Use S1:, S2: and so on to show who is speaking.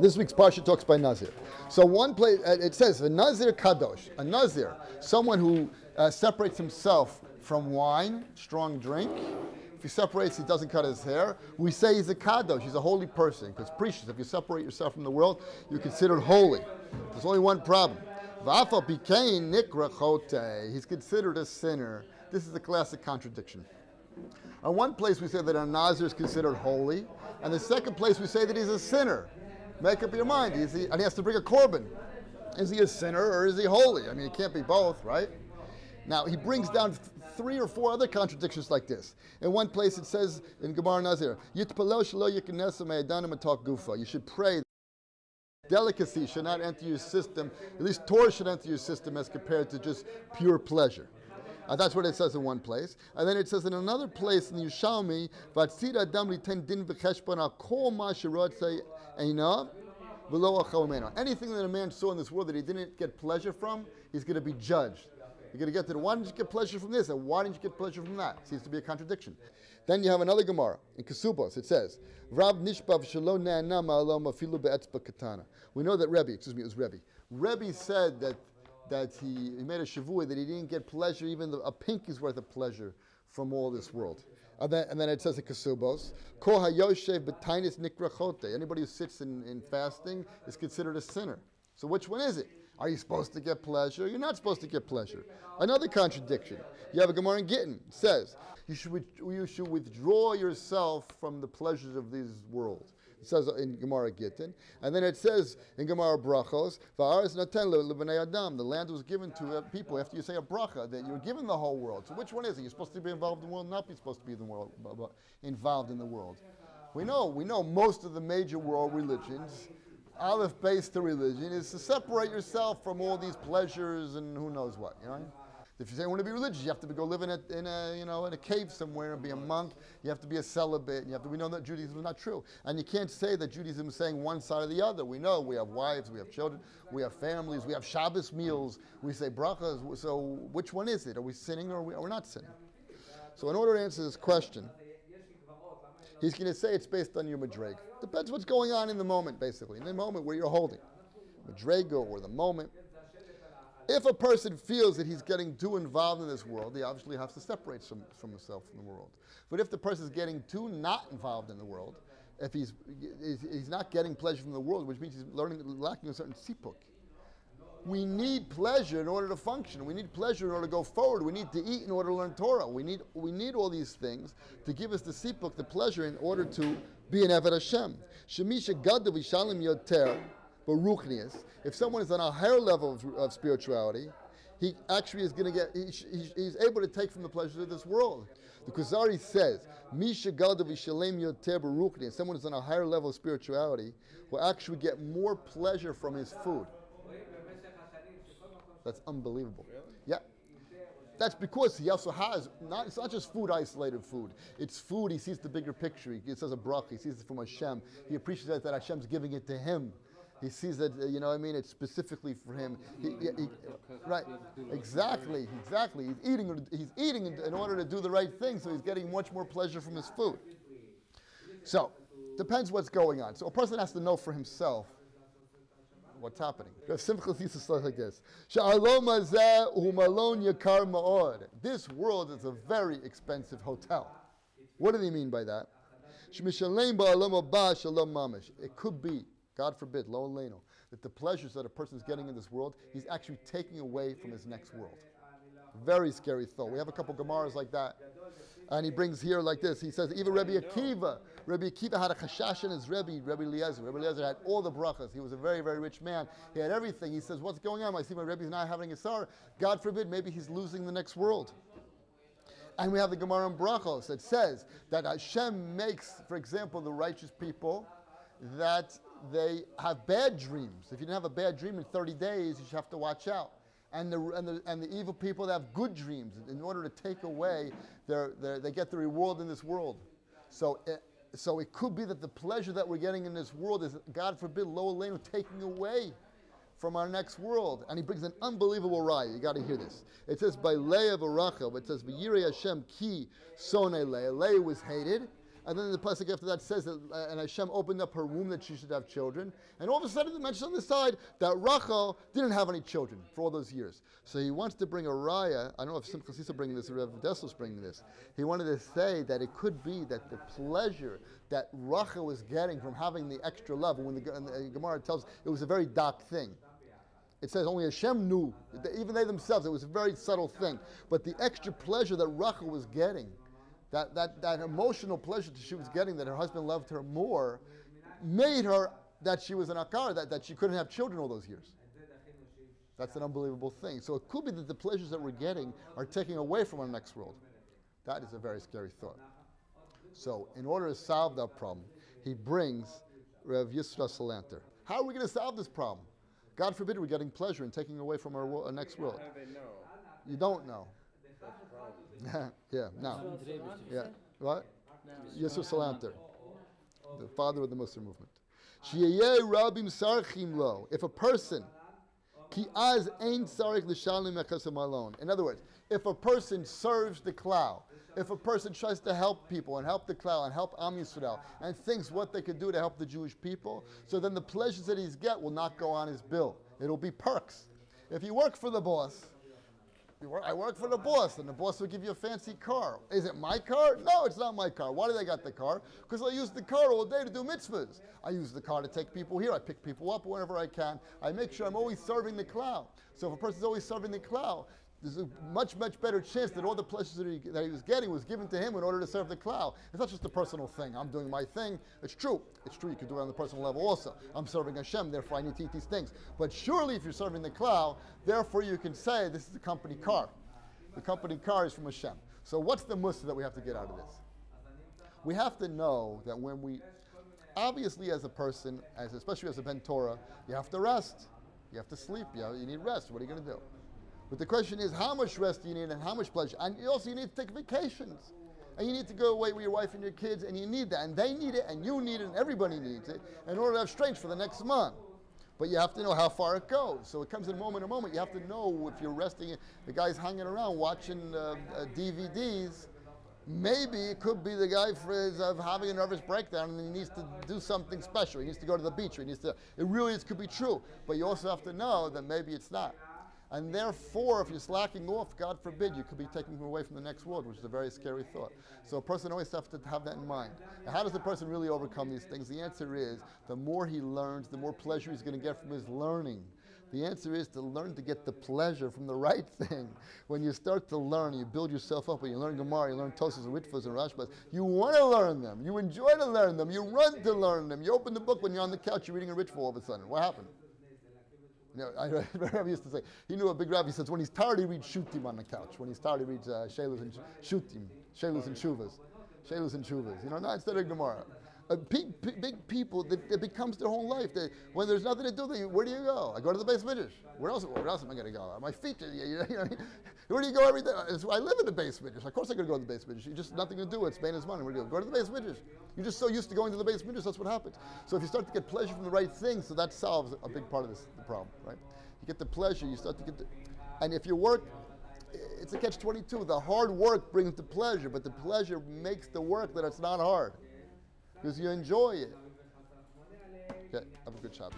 S1: This week's parsha talks by Nazir. So one place, it says, a Nazir kadosh, a Nazir, someone who separates himself from wine, strong drink. If he separates, he doesn't cut his hair. We say he's a kadosh, he's a holy person. Because precious, if you separate yourself from the world, you're considered holy. There's only one problem. V'afal pikein nikra chote. He's considered a sinner. This is a classic contradiction. On one place we say that a Nazir is considered holy, and the second place we say that he's a sinner. Make up your mind. And he has to bring a korban. Is he a sinner or is he holy? I mean, it can't be both, right? Now, he brings down 3 or 4 other contradictions like this. In one place it says, in Gemara Nazir, you should pray. Delicacy should not enter your system. At least Torah should enter your system as compared to just pure pleasure. That's what it says in one place. And then it says in another place in the Yushalmi, anything that a man saw in this world that he didn't get pleasure from, he's going to be judged. You're going to get to why didn't you get pleasure from this and why didn't you get pleasure from that? Seems to be a contradiction. Then you have another Gemara in Kesubos. It says, Rav Nishbav Shelo Ne'ana Ma'alom Afilu Be'etzba Katana. We know that it was Rebbe. Rebbe said that he made a shavua that he didn't get pleasure, even a pinky's worth of pleasure from all this world. And then it says in Kesubos, Ko hayoshev b'tainis nikra chote. Anybody who sits in fasting is considered a sinner. So which one is it? Are you supposed to get pleasure? You're not supposed to get pleasure. Another contradiction. You have a Gemara in Gittin. It says, you should withdraw yourself from the pleasures of this world. It says in Gemara Gittin. And then it says in Gemara Brachos, the land was given to people after you say a bracha, that you're given the whole world. So which one is it? You're supposed to be involved in the world, not be supposed to be involved in the world. We know most of the major world religions, Aleph base to religion, is to separate yourself from all these pleasures and who knows what, you know? If you say you want to be religious, you have to go live in a cave somewhere and be a monk. You have to be a celibate. We know that Judaism is not true. And you can't say that Judaism is saying one side or the other. We know we have wives, we have children, we have families, we have Shabbos meals, we say brachas. So which one is it? Are we sinning or are we not sinning? So in order to answer this question, he's going to say it's based on your madreg. Depends what's going on in the moment, basically. In the moment where you're holding. Madrega or the moment. If a person feels that he's getting too involved in this world, he obviously has to separate from himself from the world. But if the person is getting too not involved in the world, if he's not getting pleasure from the world, which means he's lacking a certain sipuk. We need pleasure in order to function. We need pleasure in order to go forward. We need to eat in order to learn Torah. We need all these things to give us the sipuk, the pleasure, in order to be an Eved Hashem. Shemisha Gadav Yishalim Yoter. But ruchnius, if someone is on a higher level of spirituality, he actually is going to get, he's able to take from the pleasures of this world. The Kuzari says, Misha Galdav Yishalem Yoter Baruchnius, someone who's on a higher level of spirituality will actually get more pleasure from his food. That's unbelievable. Yeah. That's because he also has, it's not just food, isolated food. It's food, he sees the bigger picture. He says a bracha, he sees it from Hashem. He appreciates that Hashem's giving it to him. He sees that, it's specifically for him. Right, exactly. He's eating in order to do the right thing, so he's getting much more pleasure from his food. So, depends what's going on. So a person has to know for himself what's happening. Simcha thesis like this. This world is a very expensive hotel. What do they mean by that? It could be, God forbid, lo aleinu, that the pleasures that a person is getting in this world, he's actually taking away from his next world. Very scary thought. We have a couple Gemaras like that. And he brings here like this. He says, even Rabbi Akiva had a chashash in his Rabbi Eliezer. Rabbi Eliezer had all the brachas. He was a very, very rich man. He had everything. He says, what's going on? I see my Rebbe's not having a sorrow. God forbid, maybe he's losing the next world. And we have the Gemara in Brachos that says that Hashem makes, for example, the righteous people, that they have bad dreams. If you didn't have a bad dream in 30 days, you should have to watch out. And the evil people that have good dreams, in order to take away they get the reward in this world. So it could be that the pleasure that we're getting in this world is, God forbid, lo aleinu, taking away from our next world. And he brings an unbelievable raya. You got to hear this. It says by Leah Barachel, it says V'yirei Hashem ki sonei Leah. Leah was hated. And then the pasuk after that says that, and Hashem opened up her womb that she should have children. And all of a sudden it mentions on the side that Rachel didn't have any children for all those years. So he wants to bring a raya. I don't know if Simcha Sisa bringing this or Rev Dessel's bringing this. He wanted to say that it could be that the pleasure that Rachel was getting from having the extra love, when the Gemara tells it was a very dark thing. It says only Hashem knew, even they themselves, it was a very subtle thing. But the extra pleasure that Rachel was getting, that emotional pleasure that she was getting, that her husband loved her more, made her that she was an akar, that she couldn't have children all those years. That's an unbelievable thing. So it could be that the pleasures that we're getting are taking away from our next world. That is a very scary thought. So in order to solve that problem, he brings Rav Yisra Salanter. How are we going to solve this problem? God forbid we're getting pleasure and taking away from our next world.
S2: How do they know?
S1: You don't know.
S2: That's the problem.
S1: Yeah, now. Yeah, what? Yisra Salanter, the father of the Muslim movement. Sheyeh rabim sarchim lo. If a person, ki az ein sarich l'shalim echasam alone. In other words, if a person serves the klal, if a person tries to help people and help the klal and help Am Yisrael and thinks what they could do to help the Jewish people, so then the pleasures that he's get will not go on his bill. It'll be perks. If you work for the boss, I work for the boss, and the boss will give you a fancy car. Is it my car? No, it's not my car. Why do they got the car? Because I use the car all day to do mitzvahs. I use the car to take people here. I pick people up whenever I can. I make sure I'm always serving the klal. So if a person's always serving the klal, there's a much, much better chance that all the pleasures that he was getting was given to him in order to serve the klal. It's not just a personal thing. I'm doing my thing. It's true. It's true. You can do it on the personal level also. I'm serving Hashem, therefore I need to eat these things. But surely if you're serving the klal, therefore you can say this is a company car. The company car is from Hashem. So what's the mussar that we have to get out of this? We have to know that when we, obviously as a person, especially as a Ben Torah, you have to rest. You have to sleep. You need rest. What are you going to do? But the question is, how much rest do you need and how much pleasure? And also you need to take vacations. And you need to go away with your wife and your kids, and you need that. And they need it, and you need it, and everybody needs it in order to have strength for the next month. But you have to know how far it goes. So it comes in moment to moment. You have to know if you're resting. The guy's hanging around watching DVDs. Maybe it could be the guy having a nervous breakdown and he needs to do something special. He needs to go to the beach. It really could be true. But you also have to know that maybe it's not. And therefore, if you're slacking off, God forbid, you could be taking him away from the next world, which is a very scary thought. So a person always has to have that in mind. Now, how does the person really overcome these things? The answer is, the more he learns, the more pleasure he's going to get from his learning. The answer is to learn to get the pleasure from the right thing. When you start to learn, you build yourself up, and you learn Gemara, you learn Tosas and Ritfas and Rashbas, you want to learn them. You enjoy to learn them. You run to learn them. You open the book when you're on the couch, you're reading a Ritva all of a sudden. What happened? You know, Rabbi used to say, he knew a big rabbi says when he's tired he reads Shutim on the couch. When he's tired he reads Shelus and Shutim, Shelus and Shuvas. Shelus and Shuvas. You know, not instead of Gemara. Big people, that becomes their whole life. When there's nothing to do, where do you go? I go to the Beis Midrash. Where else am I going to go? My feet, where do you go every day? I live in the Beis Midrash. Of course I'm going to go to the Beis Midrash. You just nothing to do. It's Spain is money. Where do you go? Go to the Beis Midrash. You're just so used to going to the Beis Midrash, that's what happens. So if you start to get pleasure from the right things, so that solves a big part of the problem, right? You get the pleasure, you start to get and if you work, it's a catch-22. The hard work brings the pleasure, but the pleasure makes the work that it's not hard. Because you enjoy it. Okay, have a good Shabbat.